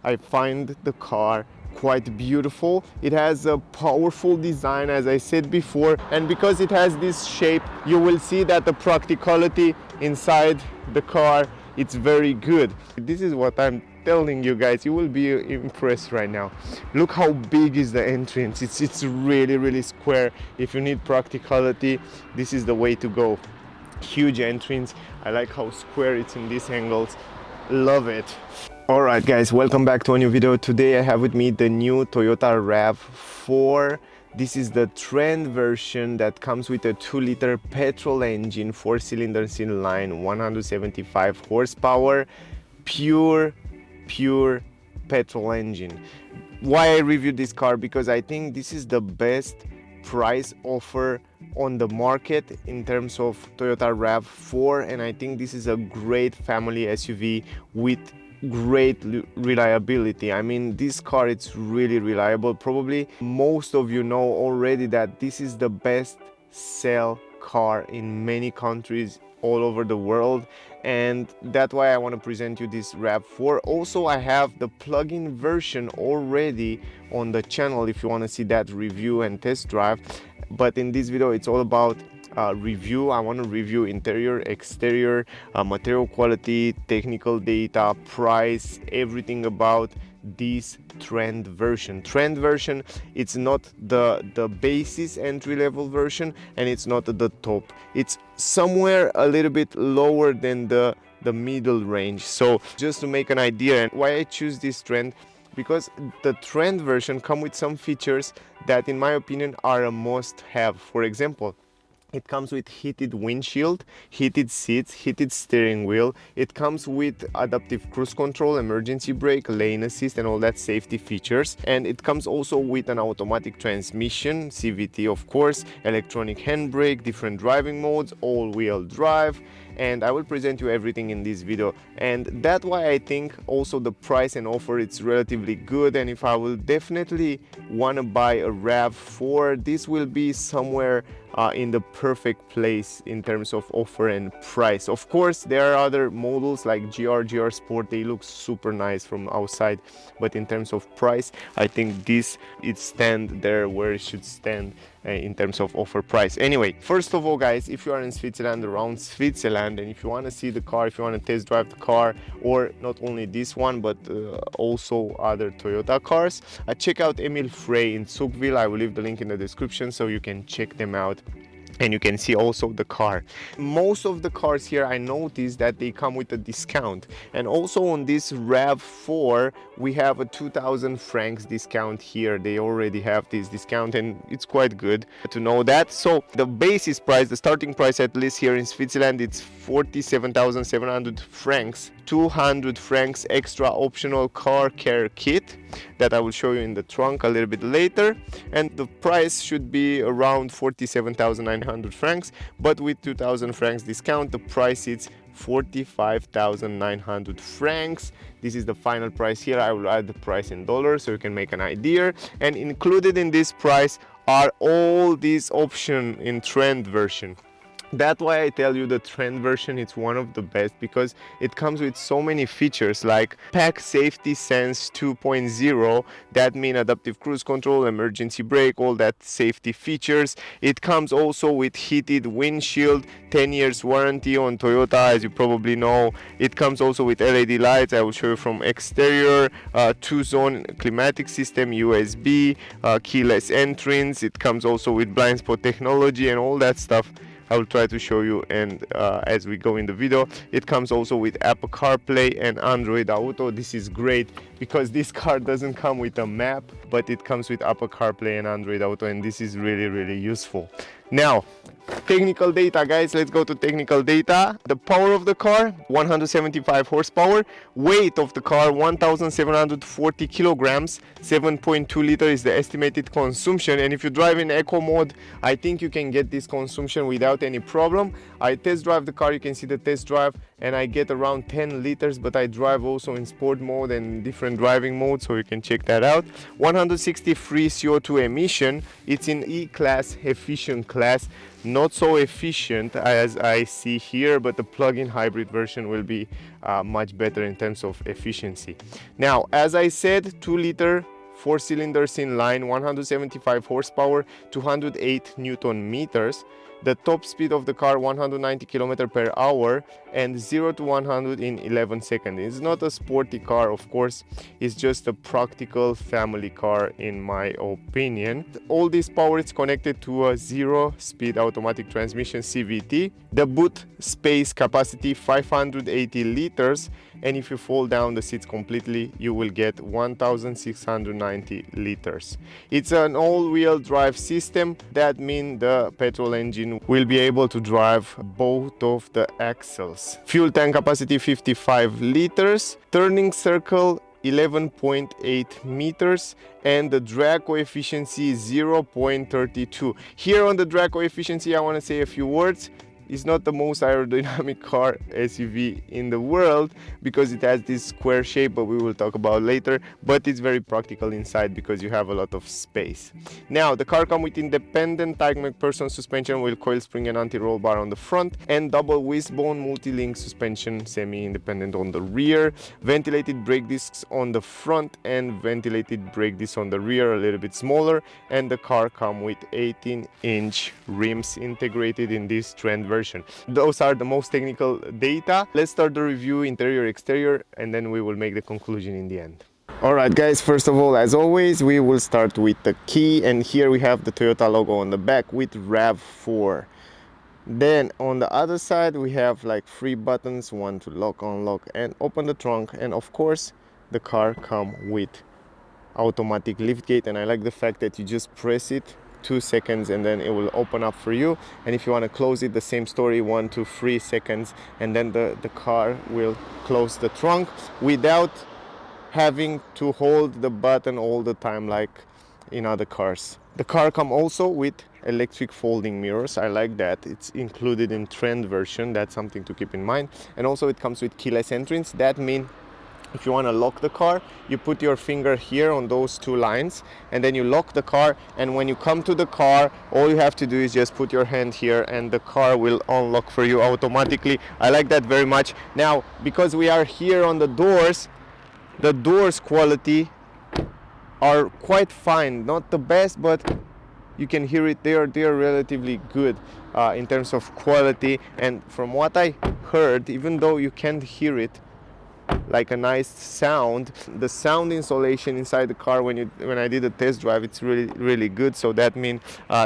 I find the car quite beautiful. It has a powerful design, as I said before, and because it has this shape, you will see that the practicality inside the car, it's very good. This is what I'm telling you guys. You will be impressed right now. Look how big is the entrance. It's really square. If you need practicality, this is the way to go. Huge entrance. I like how square it's in these angles. Love it. Alright guys, welcome back to a new video. Today I have with me the new Toyota RAV4. This is the trend version that comes with a 2-liter petrol engine, 4 cylinders inline, 175 horsepower, pure petrol engine. Why I reviewed this car? Because I think this is the best price offer on the market in terms of Toyota RAV4, and I think this is a great family SUV with great reliability. I mean, this car, it's really reliable. Probably most of you know already that this is the best sell car in many countries all over the world, and that's why I want to present you this RAV4. Also, I have the plug-in version already on the channel if you want to see that review and test drive, but in this video it's all about review. I want to review interior, exterior, material quality, technical data, price, everything about this trend version. It's not the basis entry-level version, and it's not the top. It's somewhere a little bit lower than the middle range. So just to make an idea, and why I choose this trend, because the trend version come with some features that in my opinion are a must-have. For example, it comes with heated windshield, heated seats, heated steering wheel. It comes with adaptive cruise control, emergency brake, lane assist, and all that safety features. And it comes also with an automatic transmission, CVT of course, electronic handbrake, different driving modes, all-wheel drive. And I will present you everything in this video, and that's why I think also the price and offer, it's relatively good. And if I will definitely want to buy a RAV4, this will be somewhere in the perfect place in terms of offer and price. Of course, there are other models like GR Sport. They look super nice from outside, but in terms of price, I think this it stand there where it should stand in terms of offer price. Anyway, first of all guys, if you are in Switzerland, around Switzerland, and if you want to see the car, if you want to test drive the car, or not only this one but also other Toyota cars, check out Emil Frey in Zuchwil. I will leave the link in the description so you can check them out and you can see also the car. Most of the cars here, I noticed that they come with a discount, and also on this RAV4 we have a 2,000 francs discount here. They already have this discount, and it's quite good to know that. So the basis price, the starting price at least here in Switzerland, it's 47,700 francs, 200 francs extra optional car care kit that I will show you in the trunk a little bit later, and the price should be around 47,900 francs, but with 2,000 francs discount the price is 45,900 francs. This is the final price here. I will add the price in dollars so you can make an idea, and included in this price are all these options in trend version. That's why I tell you the trend version, it's one of the best, because it comes with so many features like Pack Safety Sense 2.0, that means adaptive cruise control, emergency brake, all that safety features. It comes also with heated windshield, 10 years warranty on Toyota, as you probably know. It comes also with LED lights. I will show you from exterior, 2-zone climatic system, USB, keyless entrance. It comes also with blind spot technology and all that stuff. I will try to show you, and as we go in the video. It comes also with Apple CarPlay and Android Auto. This is great because this car doesn't come with a map, but it comes with Apple CarPlay and Android Auto, and this is really useful. Now, technical data guys, let's go to technical data. The power of the car, 175 horsepower. Weight of the car, 1740 kilograms. 7.2 liter is the estimated consumption, and if you drive in eco mode, I think you can get this consumption without any problem. I test drive the car, you can see the test drive, and I get around 10 liters, but I drive also in sport mode and different driving modes, so you can check that out. 160 free CO2 emission. It's in E-class efficient class. class. Not so efficient as I see here, but the plug-in hybrid version will be much better in terms of efficiency. Now, as I said, 2-liter, 4 cylinders inline, 175 horsepower, 208 Newton meters. The top speed of the car 190 km per hour and 0 to 100 in 11 seconds. It's not a sporty car, of course, it's just a practical family car in my opinion. All this power is connected to a 0-speed automatic transmission CVT. The boot space capacity 580 liters, and if you fold down the seats completely, you will get 1690 liters. It's an all-wheel drive system. That means the petrol engine will be able to drive both of the axles. Fuel tank capacity 55 liters, turning circle 11.8 meters, and the drag coefficient is 0.32. Here on the drag coefficient, I want to say a few words. It's not the most aerodynamic car SUV in the world because it has this square shape, but we will talk about later. But it's very practical inside because you have a lot of space. Now, the car comes with independent type McPherson suspension with coil spring and anti-roll bar on the front, and double wishbone multi-link suspension, semi-independent on the rear. Ventilated brake discs on the front and ventilated brake discs on the rear, a little bit smaller. And the car comes with 18-inch rims integrated in this trend version. Those are the most technical data. Let's start the review, interior, exterior, and then we will make the conclusion in the end. Alright guys, first of all, as always, we will start with the key, and here we have the Toyota logo on the back with RAV4. Then on the other side we have like 3 buttons, one to lock, unlock and open the trunk, and of course the car comes with automatic liftgate, and I like the fact that you just press it 2 seconds and then it will open up for you, and if you want to close it, the same story, 1 to 3 seconds, and then the car will close the trunk without having to hold the button all the time like in other cars. The car comes also with electric folding mirrors. I like that. It's included in trend version. That's something to keep in mind. And also it comes with keyless entrance. That means if you want to lock the car, you put your finger here on those 2 lines and then you lock the car, and when you come to the car, all you have to do is just put your hand here and the car will unlock for you automatically. I like that very much. Now, because we are here on the doors quality are quite fine, not the best, but you can hear it. They are relatively good in terms of quality, and from what I heard, even though you can't hear it like a nice sound, the sound insulation inside the car when I did a test drive, it's really good. So that means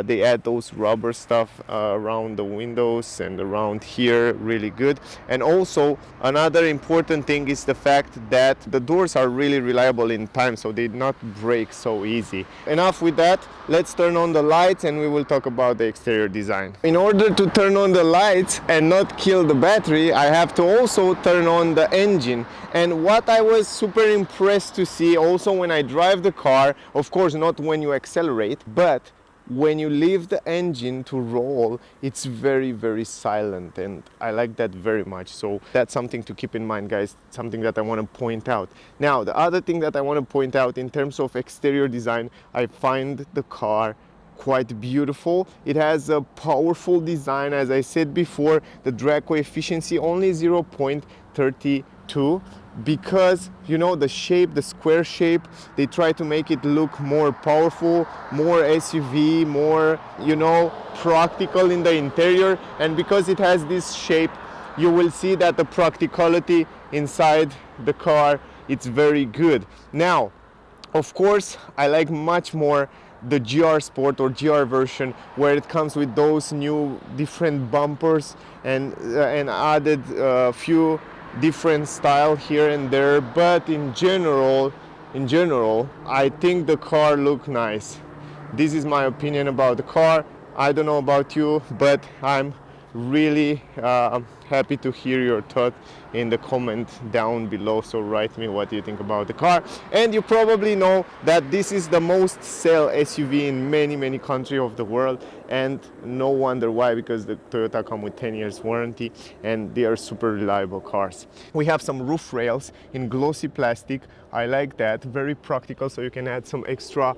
they add those rubber stuff around the windows and around here, really good. And also another important thing is the fact that the doors are really reliable in time, so they not break so easy. Enough with that, let's turn on the lights and we will talk about the exterior design. In order to turn on the lights and not kill the battery, I have to also turn on the engine. And what I was super impressed to see also when I drive the car, of course not when you accelerate, but when you leave the engine to roll, it's very silent, and I like that very much. So that's something to keep in mind, guys, something that I want to point out. Now, the other thing that I want to point out in terms of exterior design, I find the car quite beautiful. It has a powerful design. As I said before, the drag coefficient only 0.32, because you know the shape, the square shape, they try to make it look more powerful, more SUV, more, you know, practical in the interior. And because it has this shape, you will see that the practicality inside the car, it's very good. Now, of course, I like much more the GR Sport or GR version, where it comes with those new different bumpers and added a few different style here and there. But in general, I think the car look nice. This is my opinion about the car. I don't know about you, but I'm really happy to hear your thought in the comment down below. So write me what you think about the car. And you probably know that this is the most sell SUV in many countries of the world, and no wonder why, because the Toyota come with 10 years warranty and they are super reliable cars. We have some roof rails in glossy plastic. I like that, very practical, so you can add some extra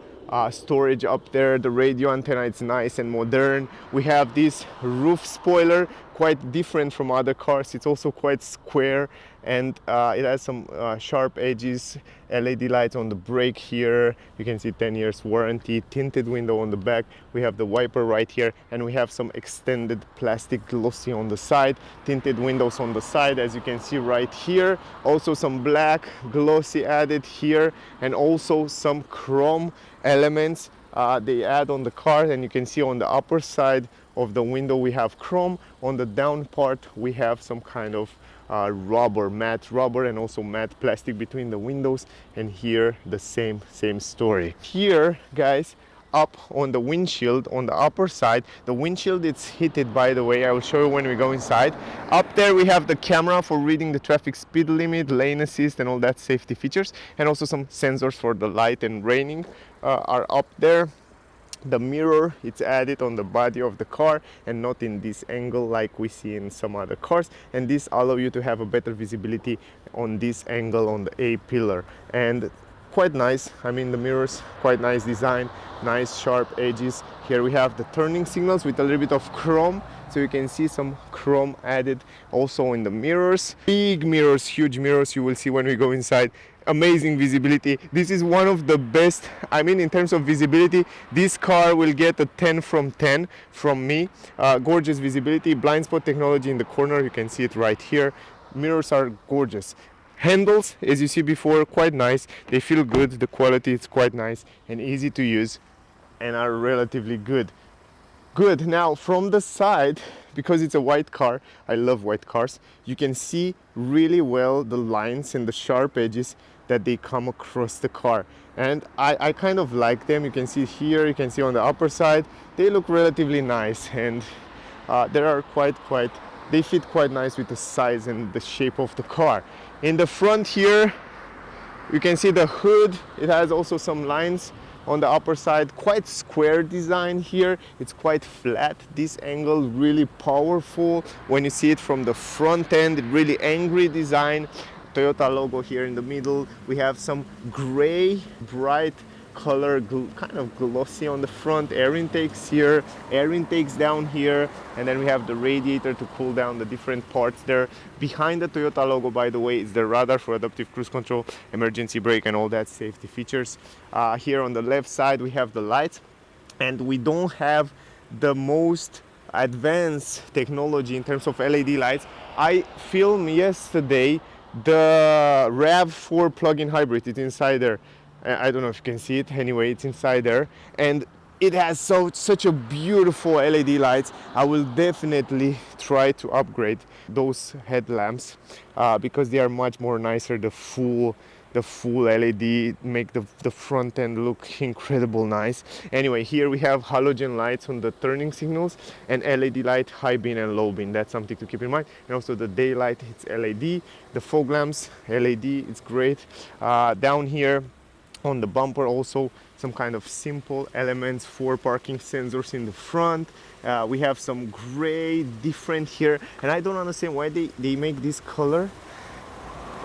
storage up there. The radio antenna, it's nice and modern. We have this roof spoiler, quite different from other cars. It's also quite square, and it has some sharp edges. LED lights on the brake here. You can see 10 years warranty. Tinted window on the back. We have the wiper right here, and we have some extended plastic glossy on the side. Tinted windows on the side, as you can see right here. Also some black glossy added here, and also some chrome elements they add on the car. And you can see on the upper side of the window we have chrome. On the down part we have some kind of rubber, matte rubber, and also matte plastic between the windows. And here the same story. Here, guys, up on the windshield on the upper side, the windshield it's heated, by the way. I will show you when we go inside. Up there we have the camera for reading the traffic speed limit, lane assist, and all that safety features, and also some sensors for the light and raining are up there. The mirror, it's added on the body of the car and not in this angle like we see in some other cars, and this allows you to have a better visibility on this angle on the A pillar. And quite nice, I mean, the mirrors, quite nice design, nice sharp edges. Here we have the turning signals with a little bit of chrome, so you can see some chrome added also in the mirrors. Big mirrors, huge mirrors, you will see when we go inside. Amazing visibility. This is one of the best, I mean, in terms of visibility, this car will get a 10 from 10 from me. Gorgeous visibility, blind spot technology in the corner, you can see it right here. Mirrors are gorgeous. Handles, as you see before, quite nice. They feel good, the quality is quite nice and easy to use, and are relatively good. Now from the side, because it's a white car, I love white cars, you can see really well the lines and the sharp edges that they come across the car, and I kind of like them. You can see here, you can see on the upper side, they look relatively nice, and they are they fit quite nice with the size and the shape of the car. In the front here, you can see the hood. It has also some lines on the upper side, quite square design here. It's quite flat, this angle, really powerful when you see it from the front end. Really angry design. Toyota logo here in the middle. We have some gray bright color, kind of glossy on the front. Air intakes here, air intakes down here, and then we have the radiator to cool down the different parts there. Behind the Toyota logo, by the way, is the radar for adaptive cruise control, emergency brake, and all that safety features. Here on the left side we have the lights, and we don't have the most advanced technology in terms of LED lights. I filmed yesterday the RAV4 plug-in hybrid. It's inside there. I don't know if you can see it. Anyway, it's inside there, and it has such a beautiful LED lights. I will definitely try to upgrade those headlamps because they are much more nicer. The full LED make the front end look incredible nice. Anyway, here we have halogen lights on the turning signals and LED light, high beam and low beam. That's something to keep in mind. And also the daylight, it's LED. The fog lamps, LED, it's great. Down here on the bumper also some kind of simple elements for parking sensors in the front. We have some gray different here, and I don't understand why they make this color,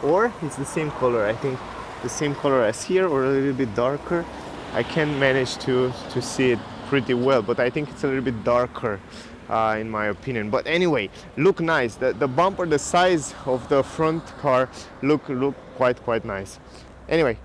or it's the same color. I think the same color as here, or a little bit darker. I can't manage to see it pretty well, but I think it's a little bit darker in my opinion. But anyway, look nice. The bumper, the size of the front car look quite nice. Anyway,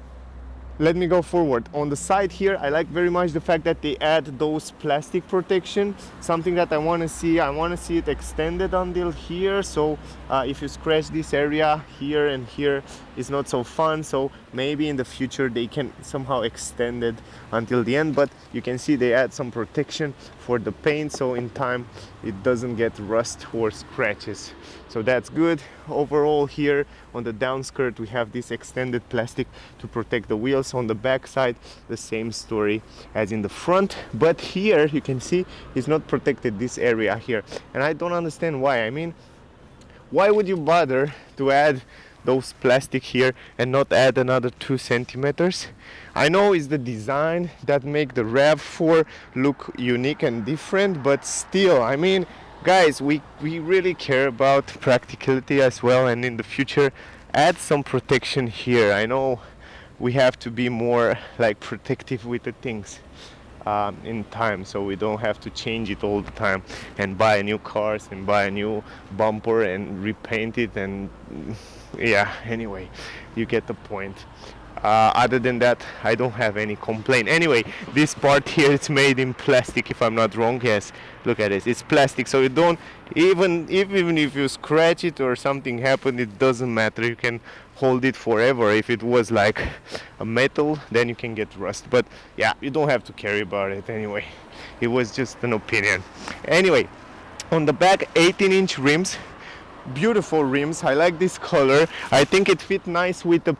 let me go forward. On the side here, I like very much the fact that they add those plastic protection, something that I want to see. I want to see it extended until here, so if you scratch this area here and here, it's not so fun. So maybe in the future they can somehow extend it until the end, but you can see they add some protection for the paint, so in time it doesn't get rust or scratches. So that's good. Overall here on the downskirt we have this extended plastic to protect the wheels. On the back side, the same story as in the front, but here you can see it's not protected, this area here, and I don't understand why. I mean, why would you bother to add those plastic here and not add another 2 centimeters? I know it's the design that make the RAV4 look unique and different, but still, I mean, guys, we really care about practicality as well, and in the future add some protection here. I know we have to be more like protective with the things in time, so we don't have to change it all the time and buy new cars and buy a new bumper and repaint it. And yeah, anyway, you get the point. Other than that, I don't have any complaint. Anyway, this part here, it's made in plastic, if I'm not wrong. Yes, look at this, it's plastic, so you don't even if you scratch it or something happened, it doesn't matter. You can hold it forever. If it was like a metal, then you can get rust, but yeah, you don't have to care about it. Anyway, it was just an opinion. Anyway, on the back, 18-inch rims, beautiful rims. I like this color. I think it fit nice with the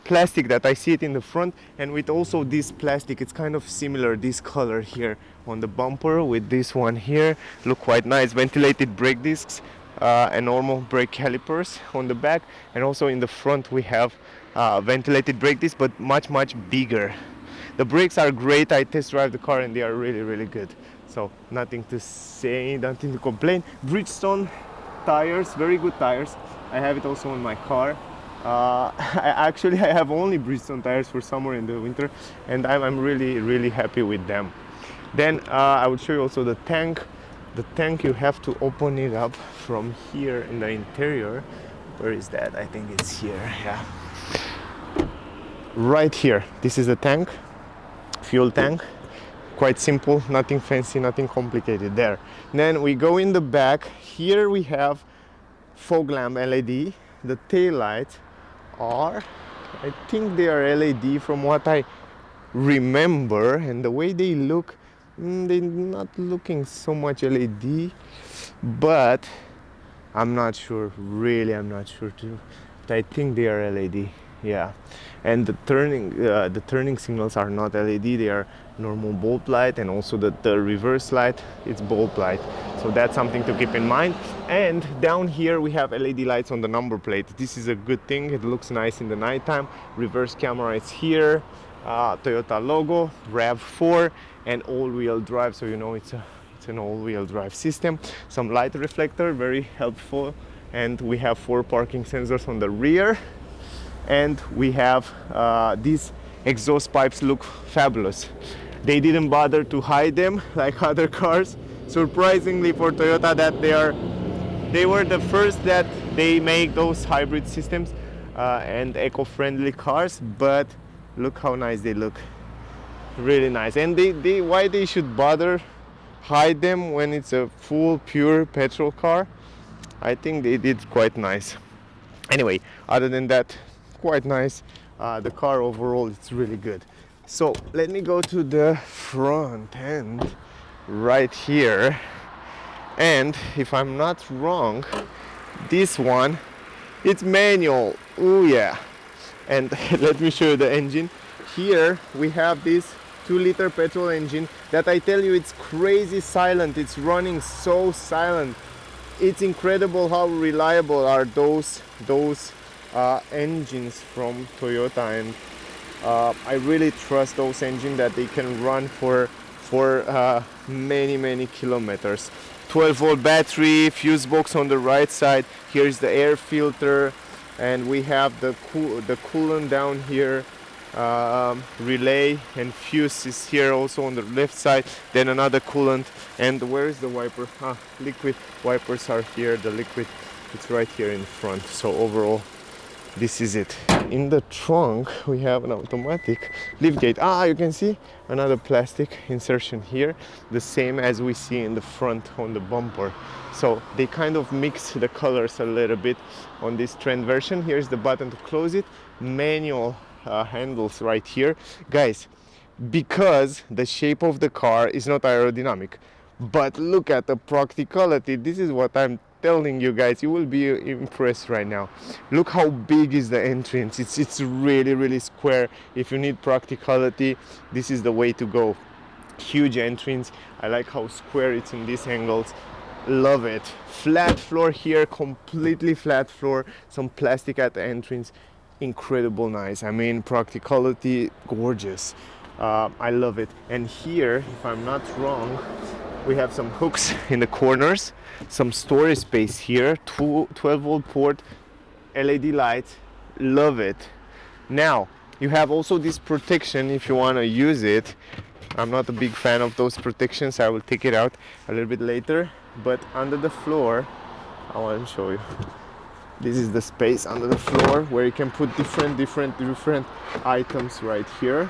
plastic that I see it in the front, and with also this plastic, it's kind of similar, this color here on the bumper with this one here, look quite nice. Ventilated brake discs and normal brake calipers on the back, and also in the front we have ventilated brake discs, but much bigger. The brakes are great. I test drive the car and they are really good, so nothing to say, nothing to complain. Bridgestone tires, very good tires. I have it also on my car. I have only Bridgestone tires for summer and the winter, and I'm really happy with them. Then I will show you also the tank. The tank, you have to open it up from here in the interior. Where is that? I think it's here. Yeah, right here. This is the tank, fuel tank. Quite simple, nothing fancy, nothing complicated there. Then we go in the back. Here we have fog lamp LED. The tail lights are, I think they are LED from what I remember, and the way they look, they're not looking so much LED, but I'm not sure, really I'm not sure too, but I think they are LED. Yeah, and the turning signals are not LED, they are normal bulb light, and also the reverse light, it's bulb light, so that's something to keep in mind. And down here we have LED lights on the number plate. This is a good thing, it looks nice in the nighttime. Reverse camera is here, Toyota logo, RAV4, and all-wheel drive, so you know it's an all-wheel drive system. Some light reflector, very helpful, and we have 4 parking sensors on the rear. And we have these exhaust pipes, look fabulous. They didn't bother to hide them like other cars. Surprisingly for Toyota, that they were the first that they make those hybrid systems and eco-friendly cars. But look how nice they look, really nice. And why they should bother hide them when it's a full pure petrol car, I think they did quite nice. Anyway, other than that, quite nice. The car overall, it's really good. So let me go to the front end right here, and if I'm not wrong, this one, it's manual. Oh yeah. And let me show you the engine. Here we have this 2-liter petrol engine that I tell you, it's crazy silent. It's running so silent. It's incredible how reliable are those engines from Toyota, and I really trust those engines that they can run for many kilometers. 12-volt battery, fuse box on the right side. Here's the air filter, and we have the coolant down here. Relay and fuse is here also on the left side. Then another coolant, and where is the wiper? Liquid wipers are here. The liquid, it's right here in front. So overall, this is it. In the trunk we have an automatic liftgate. You can see another plastic insertion here, the same as we see in the front on the bumper. So they kind of mix the colors a little bit on this trend version. Here's the button to close it. Manual handles right here, guys, because the shape of the car is not aerodynamic, but look at the practicality. This is what I'm telling you guys, you will be impressed right now. Look how big is the entrance. It's really square. If you need practicality, this is the way to go. Huge entrance. I like how square it's in these angles. Love it. Flat floor here, completely flat floor. Some plastic at the entrance. Incredible nice. I mean, practicality, gorgeous. I love it. And here, if I'm not wrong, we have some hooks in the corners, some storage space here, 12-volt port, LED lights. Love it. Now, You have also this protection if you want to use it. I'm not a big fan of those protections. I will take it out a little bit later. But under the floor, I want to show you. This is the space under the floor where you can put different items right here.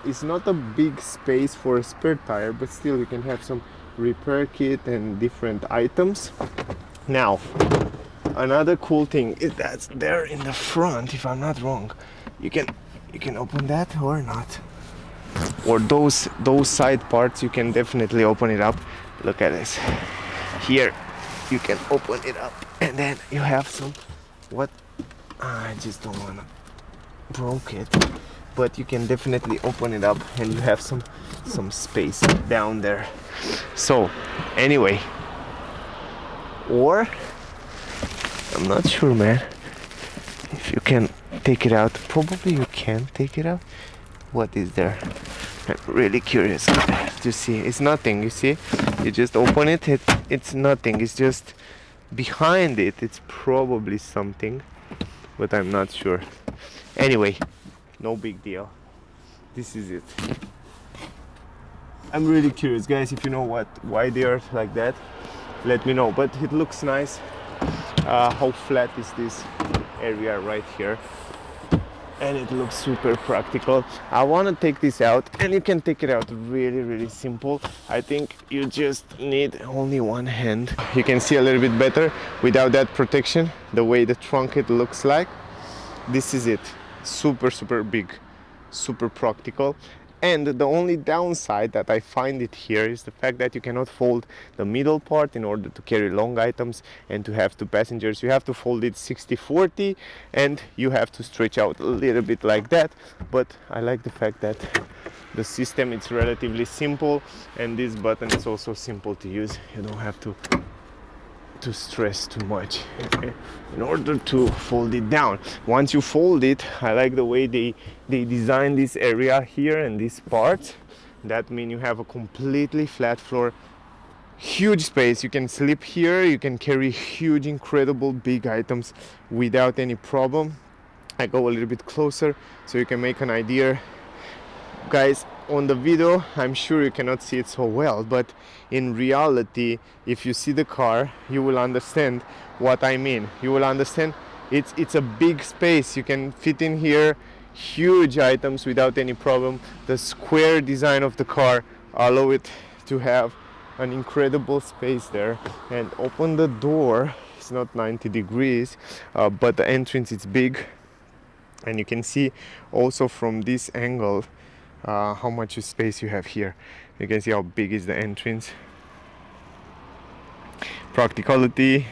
It's not a big space for a spare tire, but still you can have some repair kit and different items. Now, another cool thing is that's there in the front, if I'm not wrong. You can open that or not. Or those side parts, you can definitely open it up. Look at this. Here you can open it up, and then you have some I just don't want to broke it, but you can definitely open it up and you have some space down there. So anyway, or I'm not sure, man, if you can take it out. Probably you can take it out. What is there? I'm really curious to see. It's nothing, you see? You just open it, it's nothing. It's just behind it. It's probably something, but I'm not sure. Anyway, no big deal. This is it. I'm really curious, guys. If you know why they are like that, let me know. But it looks nice. How flat is this area right here? And it looks super practical. I want to take this out, and you can take it out really simple. I think you just need only one hand. You can see a little bit better without that protection, the way the trunk it looks like. This is it. Super big, super practical. And the only downside that I find it here is the fact that you cannot fold the middle part in order to carry long items and to have two passengers. You have to fold it 60-40, and you have to stretch out a little bit like that. But I like the fact that the system is relatively simple, and this button is also simple to use. You don't have to stress too much in order to fold it down. Once you fold it, I like the way they design this area here and this part. That means you have a completely flat floor, huge space. You can sleep here, you can carry huge, incredible big items without any problem. I go a little bit closer so you can make an idea. Guys, on the video I'm sure you cannot see it so well, but in reality, if you see the car, you will understand what I mean. You will understand it's a big space. You can fit in here huge items without any problem. The square design of the car allow it to have an incredible space there. And open the door, it's not 90 degrees, but the entrance is big, and you can see also from this angle how much space you have here. You can see how big is the entrance. Practicality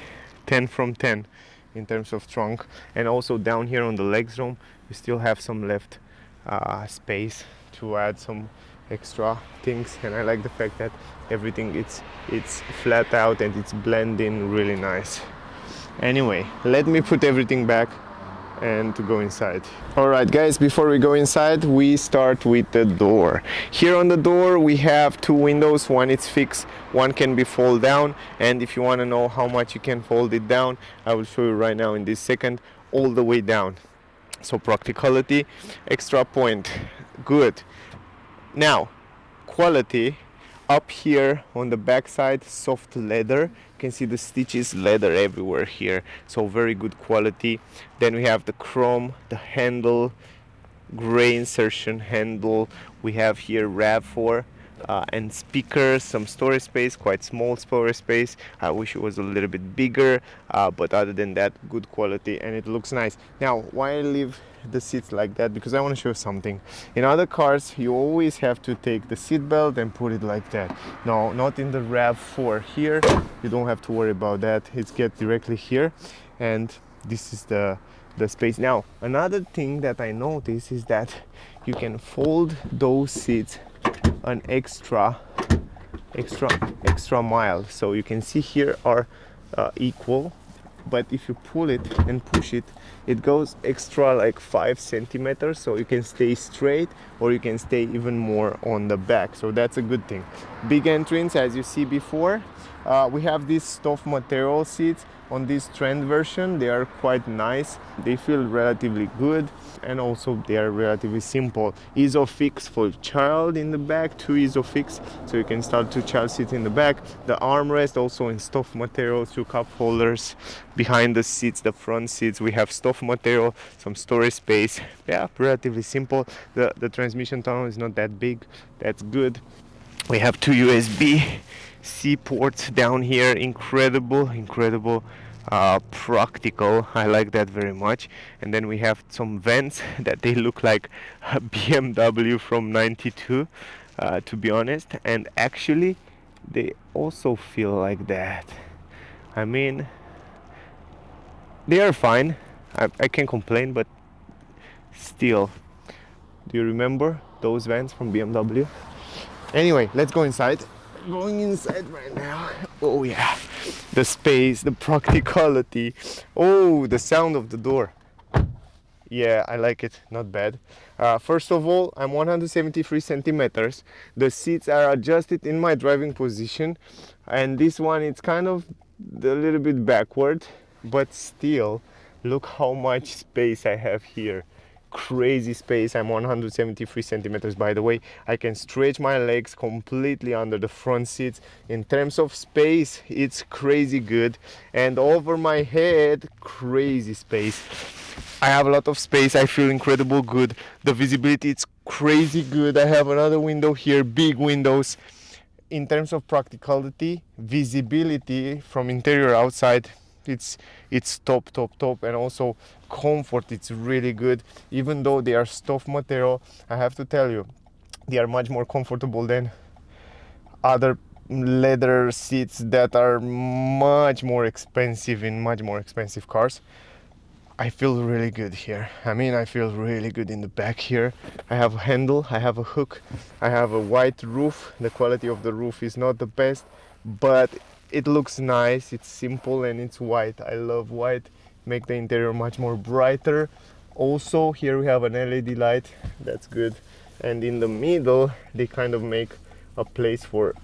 10 from 10 in terms of trunk. And also down here on the legs room, you still have some left space to add some extra things. And I like the fact that everything it's flat out and it's blending really nice. Anyway, let me put everything back and to go inside. Alright guys, before we go inside, we start with the door. Here on the door we have two windows. One is fixed, one can be fold down, and if you want to know how much you can fold it down, I will show you right now in this second, all the way down. So practicality, extra point, good. Now, quality, up here on the back side, soft leather. You can see the stitches, leather everywhere here, so very good quality. Then we have the chrome, the handle, gray insertion handle. We have here RAV4 and speakers, some storage space, quite small storage space. I wish it was a little bit bigger, but other than that, good quality, and it looks nice. Now, why I leave the seats like that? Because I want to show something. In other cars you always have to take the seat belt and put it like that. No, not in the RAV4. Here you don't have to worry about that. It's get directly here, and this is the space. Now, another thing that I noticed is that you can fold those seats an extra mile. So you can see here are equal, but if you pull it and push it, it goes extra like 5 centimeters, so you can stay straight or you can stay even more on the back. So that's a good thing. Big entrance, as you see before. We have these stuff material seats on this Trend version. They are quite nice. They feel relatively good, and also they are relatively simple. Isofix for child in the back, two Isofix, so you can start two child seats in the back. The armrest also in stuff material, two cup holders. Behind the seats, the front seats, we have stuff material, some storage space. Yeah, relatively simple. The transmission tunnel is not that big. That's good. We have two USB-C ports down here. Incredible practical. I like that very much. And then we have some vents that they look like a BMW from 92, to be honest, and actually they also feel like that. I mean, they are fine. I can't complain, but still, do you remember those vents from BMW? Anyway, let's go inside. Going inside right now. Oh yeah, the space, the practicality. Oh, the sound of the door. Yeah, I like it, not bad. First of all, I'm 173 centimeters. The seats are adjusted in my driving position, and this one, it's kind of a little bit backward, but still, look how much space I have here. Crazy space. I'm 173 centimeters, by the way. I can stretch my legs completely under the front seats. In terms of space, it's crazy good, and over my head, crazy space. I have a lot of space. I feel incredible good. The visibility, it's crazy good. I have another window here, big windows. In terms of practicality, visibility from interior outside, it's top, and also comfort, it's really good. Even though they are stuff material, I have to tell you, they are much more comfortable than other leather seats that are much more expensive in much more expensive cars. I feel really good here. I mean, I feel really good in the back here. I have a handle, I have a hook, I have a white roof. The quality of the roof is not the best, but it looks nice. It's simple and it's white. I love white. Make the interior much more brighter. Also, here we have an LED light. That's good. And in the middle, they kind of make a place for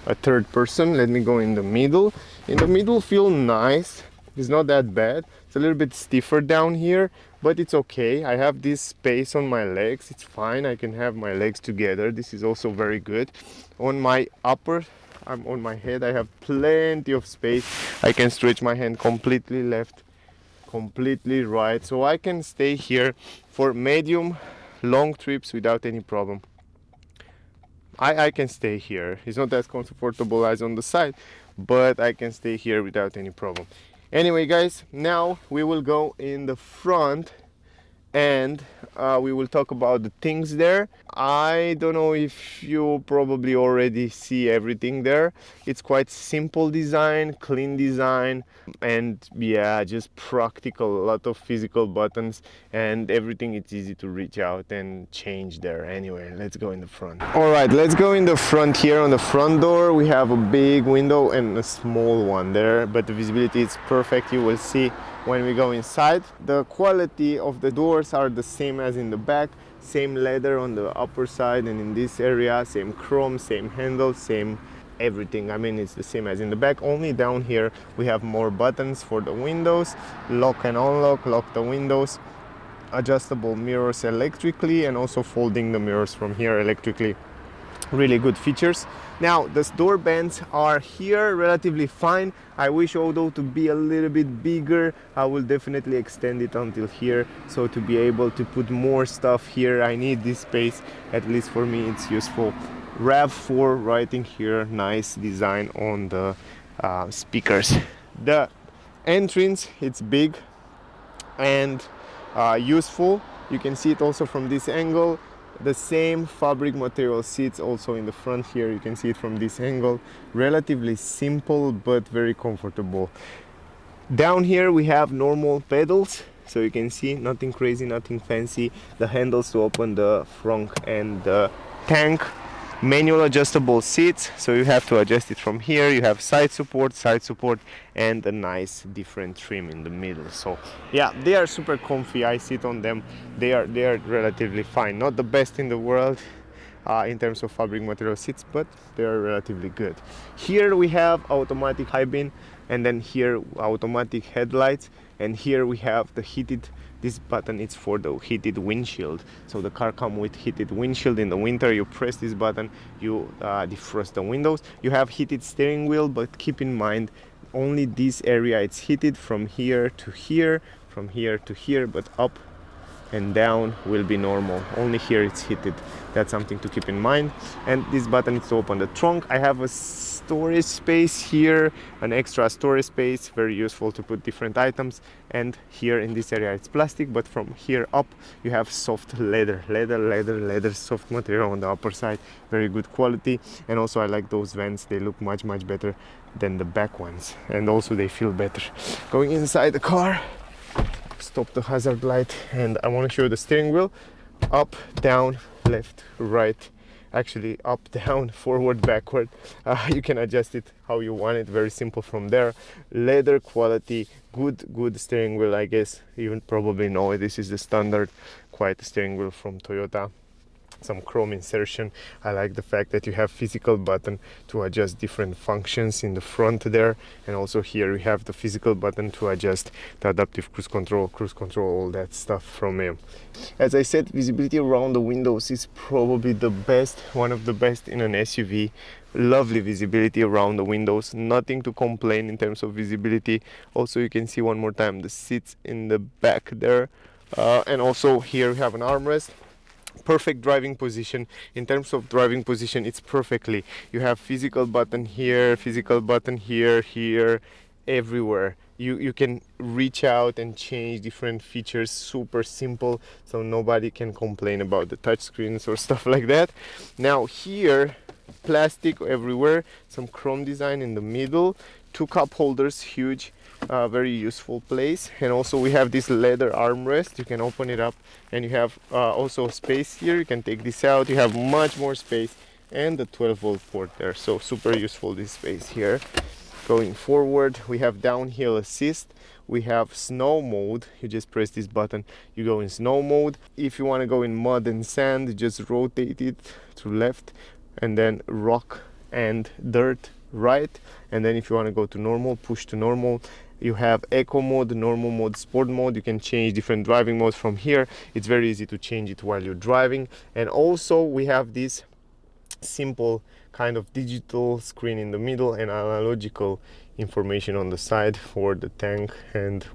a third person. Let me go in the middle. In the middle, feel nice. It's not that bad. It's a little bit stiffer down here, but it's okay. I have this space on my legs. It's fine. I can have my legs together. This is also very good. On my on my head, I have plenty of space. I can stretch my hand completely left, completely right. So I can stay here for medium, long trips without any problem. I can stay here. It's not as comfortable as on the side, but I can stay here without any problem. Anyway, guys, now we will go in the front and we will talk about the things there. I don't know if you probably already see everything there. It's quite simple design, clean design, and yeah, just practical. A lot of physical buttons and everything. It's easy to reach out and change there. Anyway, let's go in the front. All right, let's go in the front. Here on the front door we have a big window and a small one there, but the visibility is perfect. You will see when we go inside. The quality of the doors are the same as in the back. Same leather on the upper side and in this area, same chrome, same handle, same everything. I mean, it's the same as in the back, only down here we have more buttons for the windows, lock and unlock, lock the windows, adjustable mirrors electrically, and also folding the mirrors from here electrically. Really good features. Now the door bands are here relatively fine. I wish although to be a little bit bigger. I will definitely extend it until here, so to be able to put more stuff here I need this space. At least for me it's useful. RAV4 writing here, nice design on the speakers. The entrance, it's big and useful. You can see it also from this angle. The same fabric material seats also in the front here. You can see it from this angle. Relatively simple but very comfortable. Down here we have normal pedals, so you can see nothing crazy, nothing fancy. The handles to open the front and the tank. Manual adjustable seats, so you have to adjust it from here. You have side support, and a nice different trim in the middle. So yeah, they are super comfy. I sit on them. They are relatively fine. Not the best in the world, in terms of fabric material seats, but they are relatively good. Here we have automatic high beam, and then here automatic headlights, and here we have the heated, this button is for the heated windshield. So the car comes with heated windshield. In the winter you press this button, you defrost the windows. You have heated steering wheel, but keep in mind only this area it's heated from here to here, from here to here, but up and down will be normal. Only here it's heated. That's something to keep in mind. And this button is to open the trunk. I have a storage space here, an extra storage space, very useful to put different items. And here in this area it's plastic, but from here up you have soft leather, soft material on the upper side, very good quality. And also I like those vents, they look much better than the back ones, and also they feel better. Going inside the car, stop the hazard light, and I want to show you the steering wheel. Up, down, left, right, actually up, down, forward, backward. You can adjust it how you want it, very simple from there. Leather quality, good steering wheel. I guess you probably know this is the standard quite steering wheel from Toyota. Some chrome insertion. I like the fact that you have physical button to adjust different functions in the front there, and also here we have the physical button to adjust the adaptive cruise control, all that stuff from him. As I said, visibility around the windows is probably the best, one of the best in an SUV. Lovely visibility around the windows, nothing to complain in terms of visibility. Also you can see one more time the seats in the back there, and also here we have an armrest. Perfect driving position. In terms of driving position, it's perfectly, you have physical button here, here, everywhere. You can reach out and change different features, super simple, so nobody can complain about the touch screens or stuff like that. Now here, plastic everywhere, some chrome design in the middle, two cup holders, huge, very useful place. And also we have this leather armrest, you can open it up, and you have also space here, you can take this out, you have much more space, and the 12-volt port there, so super useful this space here. Going forward, we have downhill assist, we have snow mode. You just press this button, you go in snow mode. If you want to go in mud and sand, just rotate it to left, and then rock and dirt right. And then if you want to go to normal, push to normal. You have eco mode, normal mode, sport mode. You can change different driving modes from here. It's very easy to change it while you're driving. And also we have this simple kind of digital screen in the middle and analogical information on the side for the tank and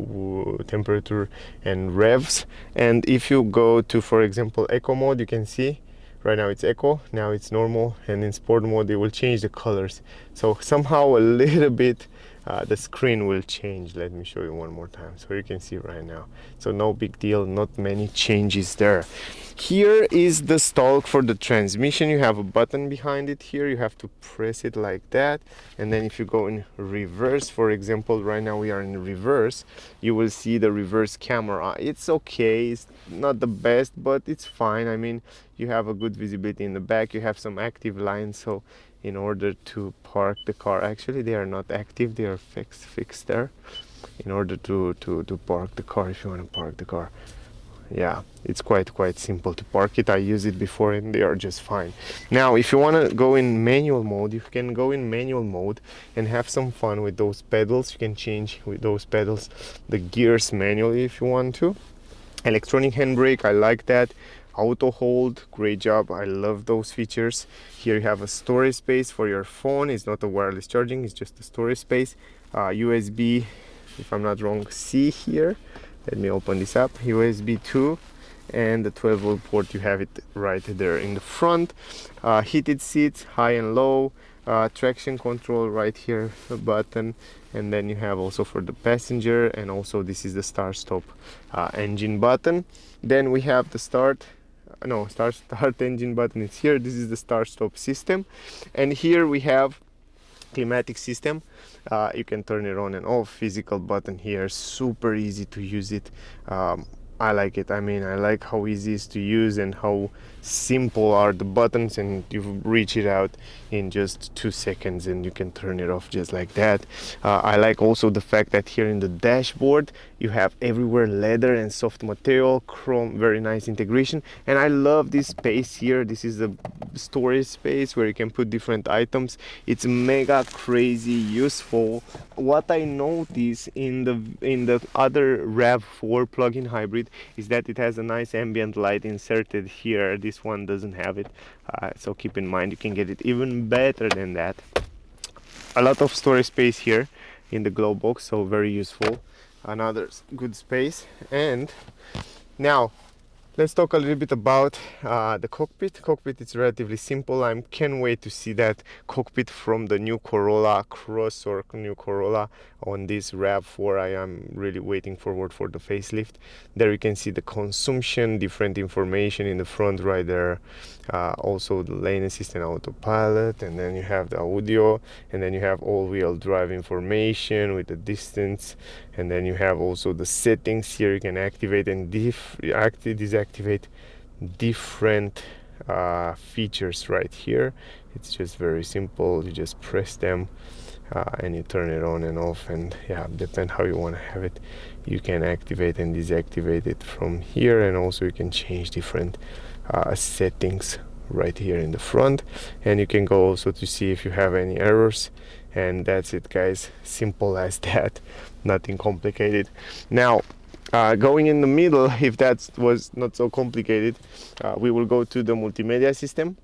temperature and revs. And if you go to, for example, eco mode, you can see right now it's eco, now it's normal, and in sport mode they will change the colors. So somehow a little bit the screen will change. Let me show you one more time so you can see right now. So no big deal, not many changes there. Here is the stalk for the transmission. You have a button behind it here, you have to press it like that, and then if you go in reverse, for example, right now we are in reverse, you will see the reverse camera. It's okay, it's not the best, but it's fine. I mean, you have a good visibility in the back, you have some active lines, so in order to park the car, actually they are not active, they are fixed there, in order to park the car, if you want to park the car. Yeah, it's quite simple to park it. I used it before and they are just fine. Now if you want to go in manual mode, you can go in manual mode and have some fun with those pedals. You can change with those pedals the gears manually if you want to. Electronic handbrake, I like that. Auto hold, great job, I love those features. Here you have a storage space for your phone. It's not a wireless charging, it's just a storage space. USB, if I'm not wrong, C here. Let me open this up. USB 2 and the 12-volt port, you have it right there in the front. Heated seats, high and low. Traction control right here, a button, and then you have also for the passenger, and also this is the start stop engine button. Then we have the start engine button. It's here. This is the start stop system, and here we have climatic system. You can turn it on and off. Physical button here, super easy to use it. I like it. I mean, I like how easy it is to use and how simple are the buttons, and you reach it out in just 2 seconds and you can turn it off just like that. I like also the fact that here in the dashboard You have everywhere leather and soft material, chrome, very nice integration. And I love this space here. This is the storage space where you can put different items. It's mega crazy useful. What I noticed in the other RAV4 plug-in hybrid is that it has a nice ambient light inserted here. This one doesn't have it, so keep in mind you can get it even better than that. A lot of storage space here in the glove box, so very useful. Another good space. And now let's talk a little bit about the cockpit. Cockpit is relatively simple. I can't wait to see that cockpit from the new Corolla Cross or new Corolla on this RAV4. I am really waiting forward for the facelift. There you can see the consumption, different information in the front right there. Also the lane assistant autopilot, and then you have the audio, and then you have all-wheel drive information with the distance, and then you have also the settings here. You can activate and deactivate different features right here. It's just very simple. You just press them and you turn it on and off, and yeah, depend how you want to have it. You can activate and deactivate it from here, and also you can change different settings right here in the front, and you can go also to see if you have any errors. And that's it, guys. Simple as that, nothing complicated. Now going in the middle, if that was not so complicated, we will go to the multimedia system.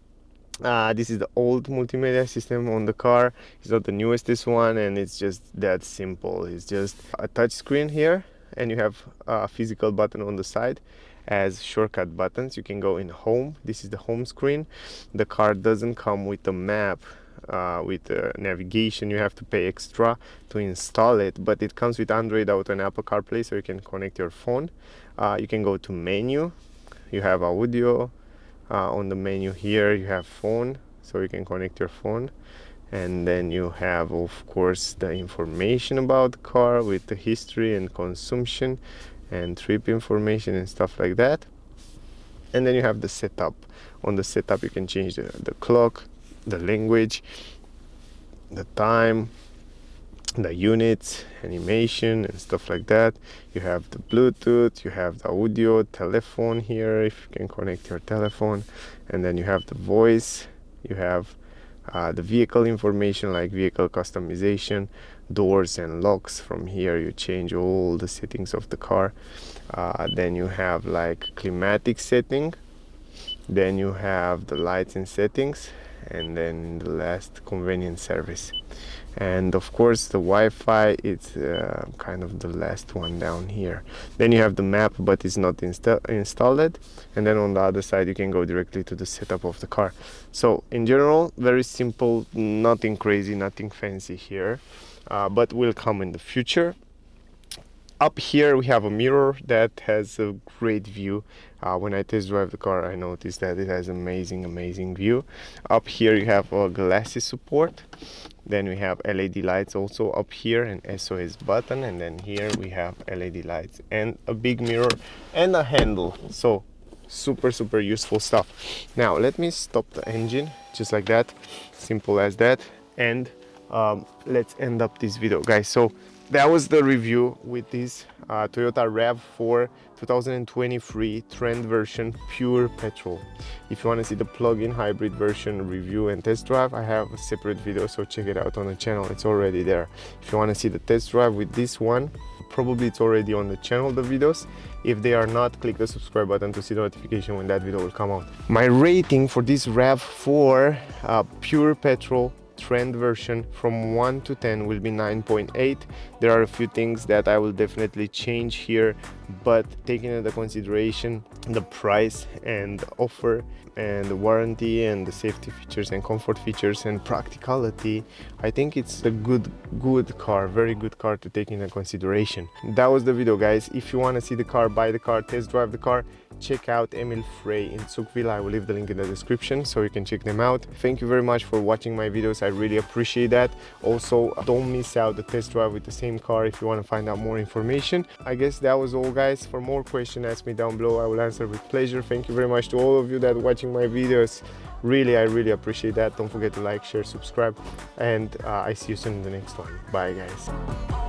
This is the old multimedia system on the car. It's not the newest this one, and it's just that simple. It's just a touch screen here, and you have a physical button on the side as shortcut buttons. You can go in home. This is the home screen. The car doesn't come with a map, with navigation. You have to pay extra to install it, but it comes with Android Auto and Apple CarPlay, so you can connect your phone. You can go to menu. You have audio. On the menu here you have phone, so you can connect your phone, and then you have of course the information about the car with the history and consumption and trip information and stuff like that. And then you have the setup. On the setup you can change the clock, the language, the time, the units, animation and stuff like that. You have the Bluetooth, you have the audio, telephone here if you can connect your telephone, and then you have the voice. You have the vehicle information like vehicle customization, doors and locks. From here you change all the settings of the car. Then you have like climatic setting, then you have the lights and settings, and then the last convenience service. And of course the Wi-Fi, it's kind of the last one down here. Then you have the map, but it's not installed. And then on the other side you can go directly to the setup of the car. So in general, very simple, nothing crazy, nothing fancy here, but will come in the future. Up here we have a mirror that has a great view. When I test drive the car, I noticed that it has amazing view. Up here you have a glasses support. Then we have LED lights also up here, and SOS button, and then here we have LED lights and a big mirror and a handle. So super useful stuff. Now let me stop the engine just like that, simple as that, and let's end up this video, guys. So that was the review with this Toyota RAV4 2023 trend version pure petrol. If you want to see the plug-in hybrid version review and test drive, I have a separate video, so check it out on the channel. It's already there. If you want to see the test drive with this one, probably it's already on the channel, the videos. If they are not, click the subscribe button to see the notification when that video will come out. My rating for this RAV4 pure petrol trend version from 1 to 10 will be 9.8. There are a few things that I will definitely change here, but taking into consideration the price and offer and the warranty and the safety features and comfort features and practicality, I think it's a good car, very good car to take into consideration. That was the video, guys. If you want to see the car, buy the car, test drive the car, check out Emil Frey in Zuchwil. I will leave the link in the description so you can check them out. Thank you very much for watching my videos. I really appreciate that. Also, don't miss out the test drive with the same car if you want to find out more information. I guess that was all, guys. For more questions, ask me down below. I will answer with pleasure. Thank you very much to all of you that are watching my videos. Really, I really appreciate that. Don't forget to like, share, subscribe, and I see you soon in the next one. Bye, guys.